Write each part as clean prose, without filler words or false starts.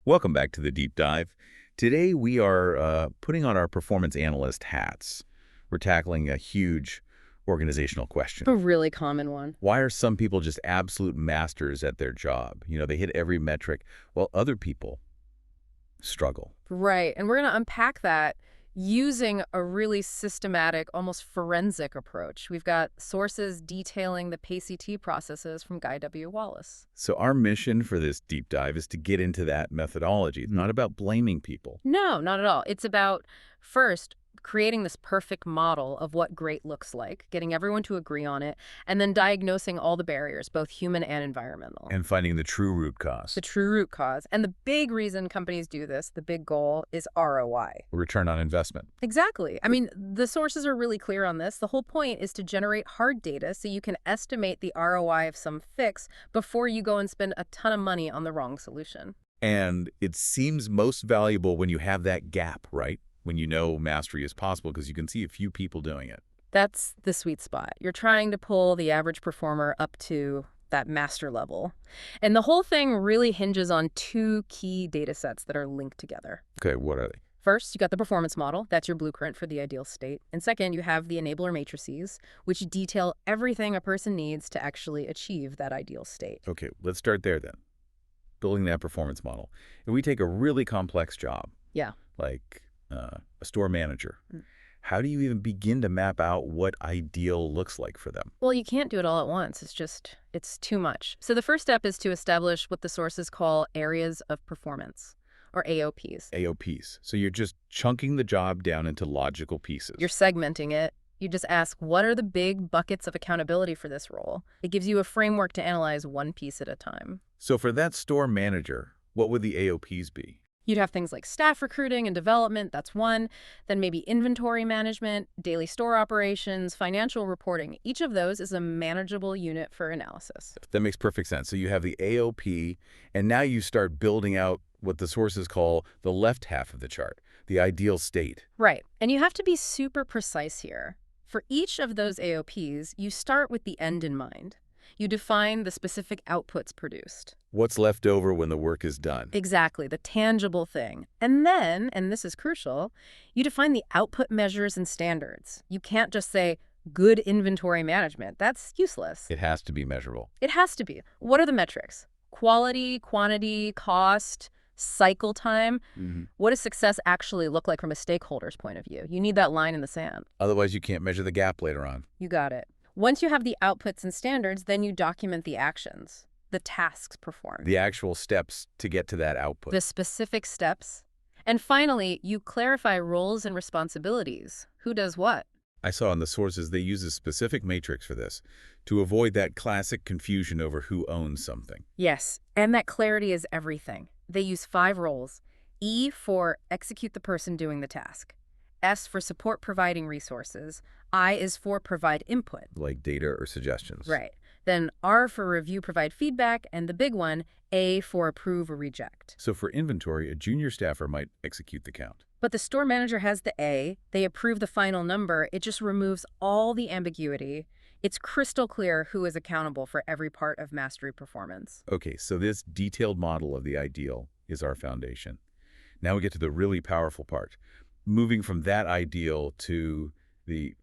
Welcome back to the Deep Dive. Today we are putting on our performance analyst hats. We're tackling a huge organizational question. A really common one. Why are some people just absolute masters at their job? They hit every metric, while other people struggle. Right. And we're going to unpack that using a really systematic, almost forensic approach. We've got sources detailing the PACT processes from Guy W. Wallace. So our mission for this deep dive is to get into that methodology. It's not about blaming people. No, not at all. It's about, first, creating this perfect model of what great looks like, getting everyone to agree on it, and then diagnosing all the barriers, both human and environmental. And finding the true root cause. The true root cause. And the big reason companies do this, the big goal, is ROI. Return on investment. Exactly. I mean, the sources are really clear on this. The whole point is to generate hard data so you can estimate the ROI of some fix before you go and spend a ton of money on the wrong solution. And it seems most valuable when you have that gap, right? When you know mastery is possible because you can see a few people doing it. That's the sweet spot. You're trying to pull the average performer up to that master level. And the whole thing really hinges on two key data sets that are linked together. Okay, what are they? First, you got the performance model. That's your blueprint for the ideal state. And second, you have the enabler matrices, which detail everything a person needs to actually achieve that ideal state. Okay, let's start there then. Building that performance model. If we take a really complex job, Yeah. like a store manager, how do you even begin to map out what ideal looks like for them? Well, you can't do it all at once. It's too much. So the first step is to establish what the sources call areas of performance, or AOPs. AOPs. So you're just chunking the job down into logical pieces. You're segmenting it. You just ask, what are the big buckets of accountability for this role? It gives you a framework to analyze one piece at a time. So for that store manager, what would the AOPs be? You'd have things like staff recruiting and development, that's one. Then maybe inventory management, daily store operations, financial reporting. Each of those is a manageable unit for analysis. That makes perfect sense. So you have the AOP, and now you start building out what the sources call the left half of the chart, the ideal state. Right. And you have to be super precise here. For each of those AOPs, you start with the end in mind. You define the specific outputs produced. What's left over when the work is done? Exactly, the tangible thing. And then, and this is crucial, you define the output measures and standards. You can't just say, good inventory management. That's useless. It has to be measurable. It has to be. What are the metrics? Quality, quantity, cost, cycle time. What does success actually look like from a stakeholder's point of view? You need that line in the sand. Otherwise, you can't measure the gap later on. You got it. Once you have the outputs and standards, then you document the actions, the tasks performed. The actual steps to get to that output. The specific steps. And finally, you clarify roles and responsibilities. Who does what? I saw in the sources they use a specific matrix for this to avoid that classic confusion over who owns something. Yes, and that clarity is everything. They use 5 roles. E for execute the person doing the task. S for support providing resources. I is for provide input. Like data or suggestions. Right. Then R for review, provide feedback, and the big one, A for approve or reject. So for inventory, a junior staffer might execute the count. But the store manager has the A. They approve the final number. It just removes all the ambiguity. It's crystal clear who is accountable for every part of mastery performance. Okay, so this detailed model of the ideal is our foundation. Now we get to the really powerful part. Moving from that ideal to the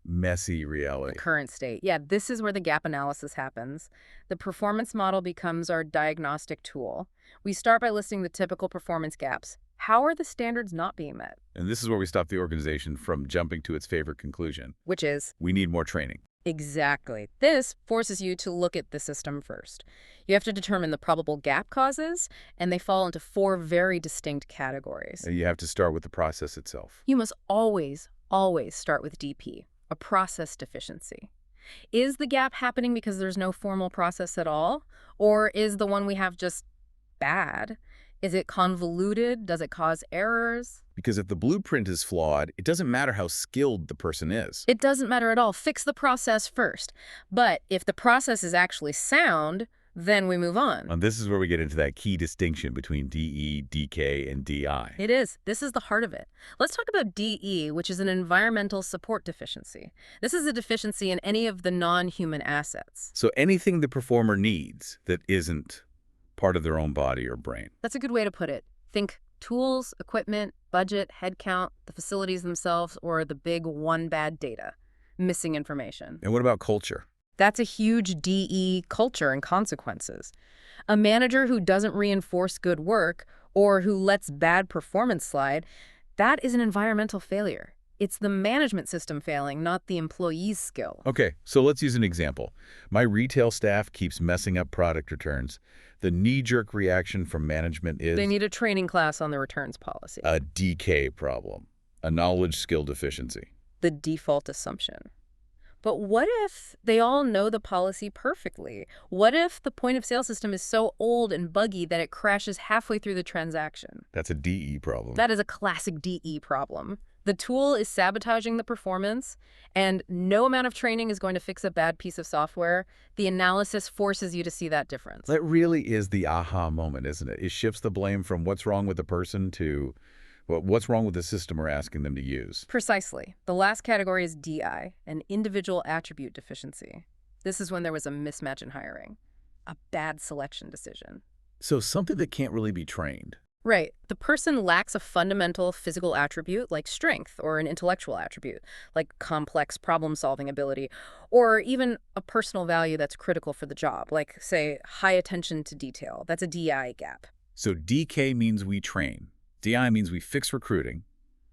messy reality. The current state. Yeah, this is where the gap analysis happens. The performance model becomes our diagnostic tool. We start by listing the typical performance gaps. How are the standards not being met? And this is where we stop the organization from jumping to its favorite conclusion. Which is? We need more training. Exactly. This forces you to look at the system first. You have to determine the probable gap causes, and they fall into 4 very distinct categories. You have to start with the process itself. You must always start with DP, a process deficiency. Is the gap happening because there's no formal process at all? Or is the one we have just bad? Is it convoluted? Does it cause errors? Because if the blueprint is flawed, it doesn't matter how skilled the person is. It doesn't matter at all. Fix the process first. But if the process is actually sound, then we move on. And this is where we get into that key distinction between DE, DK, and DI. It is. This is the heart of it. Let's talk about DE, which is an environmental support deficiency. This is a deficiency in any of the non-human assets. So anything the performer needs that isn't part of their own body or brain. That's a good way to put it. Think tools, equipment, budget, headcount, the facilities themselves, or the big one bad data, missing information. And what about culture? That's a huge DE, culture and consequences. A manager who doesn't reinforce good work or who lets bad performance slide, that is an environmental failure. It's the management system failing, not the employee's skill. Okay, so let's use an example. My retail staff keeps messing up product returns. The knee-jerk reaction from management is... They need a training class on the returns policy. A DK problem, a knowledge skill deficiency. The default assumption. But what if they all know the policy perfectly? What if the point-of-sale system is so old and buggy that it crashes halfway through the transaction? That's a DE problem. That is a classic DE problem. The tool is sabotaging the performance, and no amount of training is going to fix a bad piece of software. The analysis forces you to see that difference. That really is the aha moment, isn't it? It shifts the blame from what's wrong with the person to what's wrong with the system we're asking them to use. Precisely. The last category is DI, an individual attribute deficiency. This is when there was a mismatch in hiring, a bad selection decision. So something that can't really be trained. Right. The person lacks a fundamental physical attribute like strength, or an intellectual attribute like complex problem-solving ability, or even a personal value that's critical for the job, like, say, high attention to detail. That's a DI gap. So DK means we train. DI means we fix recruiting.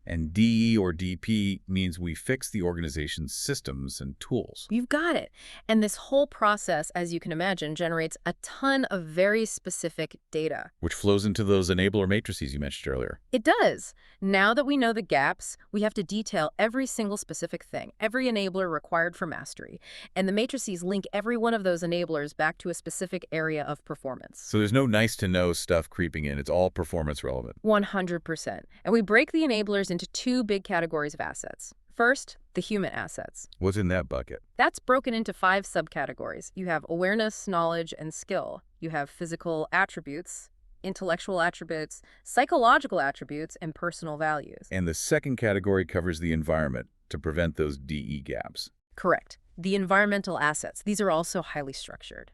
And DE or DP means we fix the organization's systems and tools. You've got it. And this whole process, as you can imagine, generates a ton of very specific data. Which flows into those enabler matrices you mentioned earlier. It does. Now that we know the gaps, we have to detail every single specific thing, every enabler required for mastery. And the matrices link every one of those enablers back to a specific area of performance. So there's no nice-to-know stuff creeping in. It's all performance relevant. 100%. And we break the enablers into two big categories of assets. First, the human assets. What's in that bucket? That's broken into 5 subcategories. You have awareness, knowledge, and skill. You have physical attributes, intellectual attributes, psychological attributes, and personal values. And the second category covers the environment to prevent those DE gaps. Correct. The environmental assets. These are also highly structured.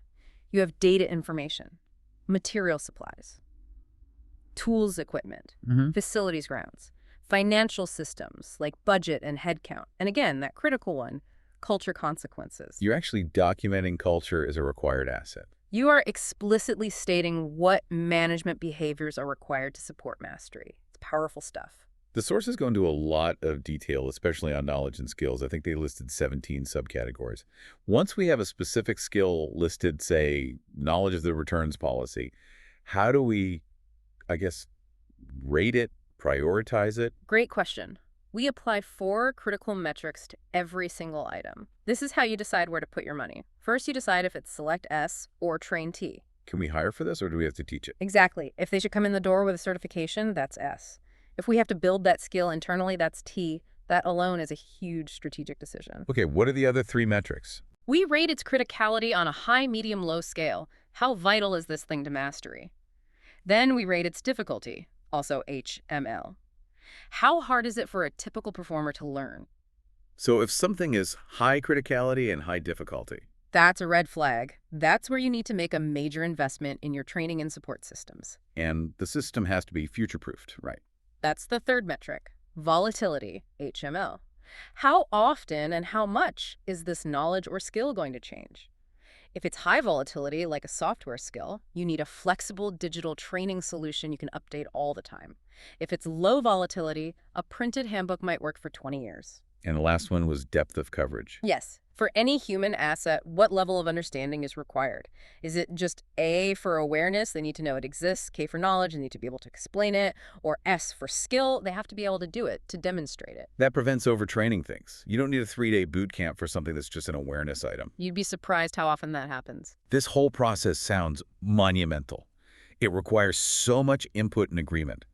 You have data information, material supplies, tools equipment, facilities grounds, financial systems like budget and headcount, and again, that critical one, culture consequences. You're actually documenting culture as a required asset. You are explicitly stating what management behaviors are required to support mastery. It's powerful stuff. The sources go into a lot of detail, especially on knowledge and skills. I think they listed 17 subcategories. Once we have a specific skill listed, say, knowledge of the returns policy, how do we, I guess, rate it, prioritize it? Great question. We apply 4 critical metrics to every single item. This is how you decide where to put your money. First, you decide if it's select S or train T. Can we hire for this, or do we have to teach it? Exactly. If they should come in the door with a certification, that's S. If we have to build that skill internally, that's T. That alone is a huge strategic decision. Okay, what are the other 3 metrics? We rate its criticality on a high, medium, low scale. How vital is this thing to mastery? Then we rate its difficulty, also HML. How hard is it for a typical performer to learn? So if something is high criticality and high difficulty, that's a red flag. That's where you need to make a major investment in your training and support systems. and the system has to be future-proofed, right? That's the third metric, volatility, HML. How often and how much is this knowledge or skill going to change? If it's high volatility, like a software skill, you need a flexible digital training solution you can update all the time. If it's low volatility, a printed handbook might work for 20 years. And the last one was depth of coverage. Yes. For any human asset, what level of understanding is required? Is it just A for awareness? They need to know it exists. K for knowledge, they need to be able to explain it. Or S for skill, they have to be able to do it, to demonstrate it. That prevents overtraining things. You don't need a 3-day boot camp for something that's just an awareness item. You'd be surprised how often that happens. This whole process sounds monumental. It requires so much input and agreement.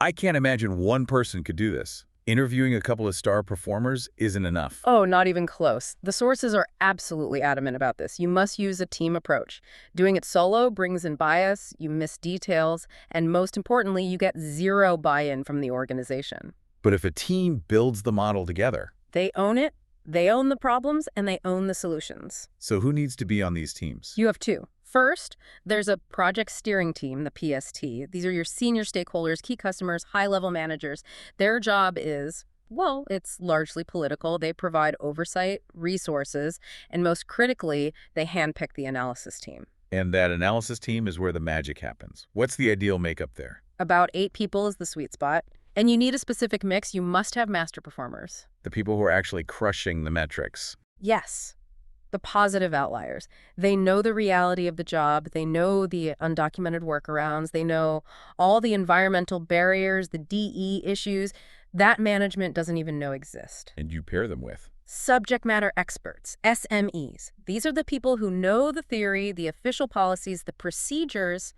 I can't imagine one person could do this. Interviewing a couple of star performers isn't enough. Oh, not even close. The sources are absolutely adamant about this. You must use a team approach. Doing it solo brings in bias, you miss details, and most importantly, you get zero buy-in from the organization. But if a team builds the model together, they own it, they own the problems, and they own the solutions. so who needs to be on these teams? You have two. First, there's a project steering team, the PST. These are your senior stakeholders, key customers, high-level managers. Their job is, well, it's largely political. They provide oversight, resources, and most critically, they handpick the analysis team. And that analysis team is where the magic happens. What's the ideal makeup there? About 8 people is the sweet spot. And you need a specific mix. You must have master performers. The people who are actually crushing the metrics. Yes, the positive outliers. They know the reality of the job. They know the undocumented workarounds. They know all the environmental barriers, the DE issues that management doesn't even know exist. And you pair them with. Subject matter experts, SMEs. These are the people who know the theory, the official policies, the procedures,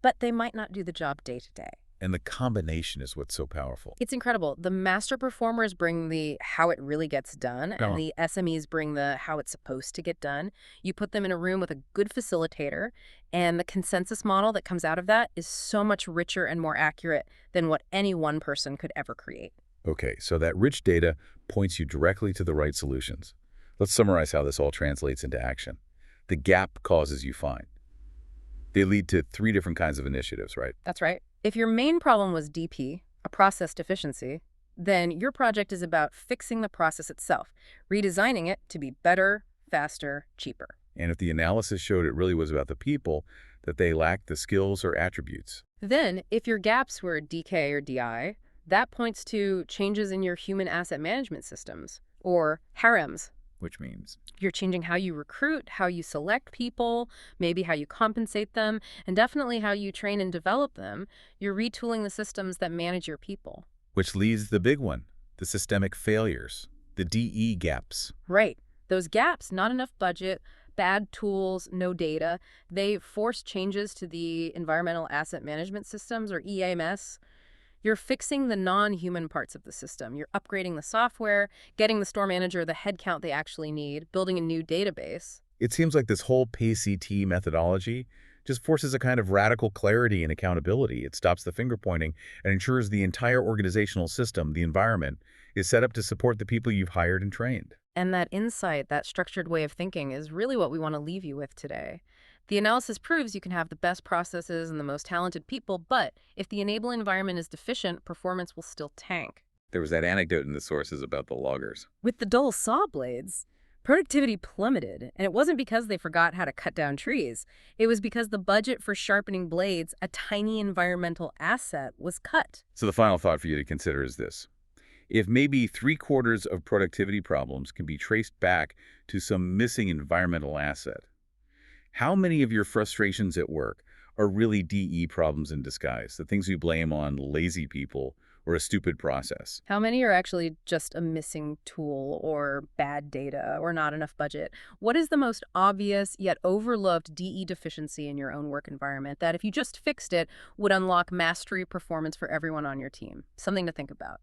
but they might not do the job day to day. And the combination is what's so powerful. It's incredible. The master performers bring the how it really gets done, Oh. and the SMEs bring the how it's supposed to get done. You put them in a room with a good facilitator, and the consensus model that comes out of that is so much richer and more accurate than what any one person could ever create. Okay, so that rich data points you directly to the right solutions. Let's summarize how this all translates into action. The gap causes you find. They lead to 3 different kinds of initiatives, right? That's right. If your main problem was DP, a process deficiency, then your project is about fixing the process itself, redesigning it to be better, faster, cheaper. And if the analysis showed it really was about the people, that they lacked the skills or attributes. Then, if your gaps were DK or DI, that points to changes in your human asset management systems, or HAREMs. Which means? You're changing how you recruit, how you select people, maybe how you compensate them, and definitely how you train and develop them. You're retooling the systems that manage your people. Which leads to the big one, the systemic failures, the DE gaps. Right. Those gaps, not enough budget, bad tools, no data, they force changes to the environmental asset management systems, or EAMS. You're fixing the non-human parts of the system. You're upgrading the software, getting the store manager the headcount they actually need, building a new database. It seems like this whole PACT methodology just forces a kind of radical clarity and accountability. It stops the finger pointing and ensures the entire organizational system, the environment, is set up to support the people you've hired and trained. And that insight, that structured way of thinking, is really what we want to leave you with today. The analysis proves you can have the best processes and the most talented people, but if the enabling environment is deficient, performance will still tank. There was that anecdote in the sources about the loggers. With the dull saw blades, productivity plummeted, and it wasn't because they forgot how to cut down trees. It was because the budget for sharpening blades, a tiny environmental asset, was cut. So the final thought for you to consider is this. If maybe 3/4 of productivity problems can be traced back to some missing environmental asset, how many of your frustrations at work are really DE problems in disguise, the things we blame on lazy people or a stupid process? How many are actually just a missing tool or bad data or not enough budget? What is the most obvious yet overlooked DE deficiency in your own work environment that if you just fixed it would unlock mastery performance for everyone on your team? Something to think about.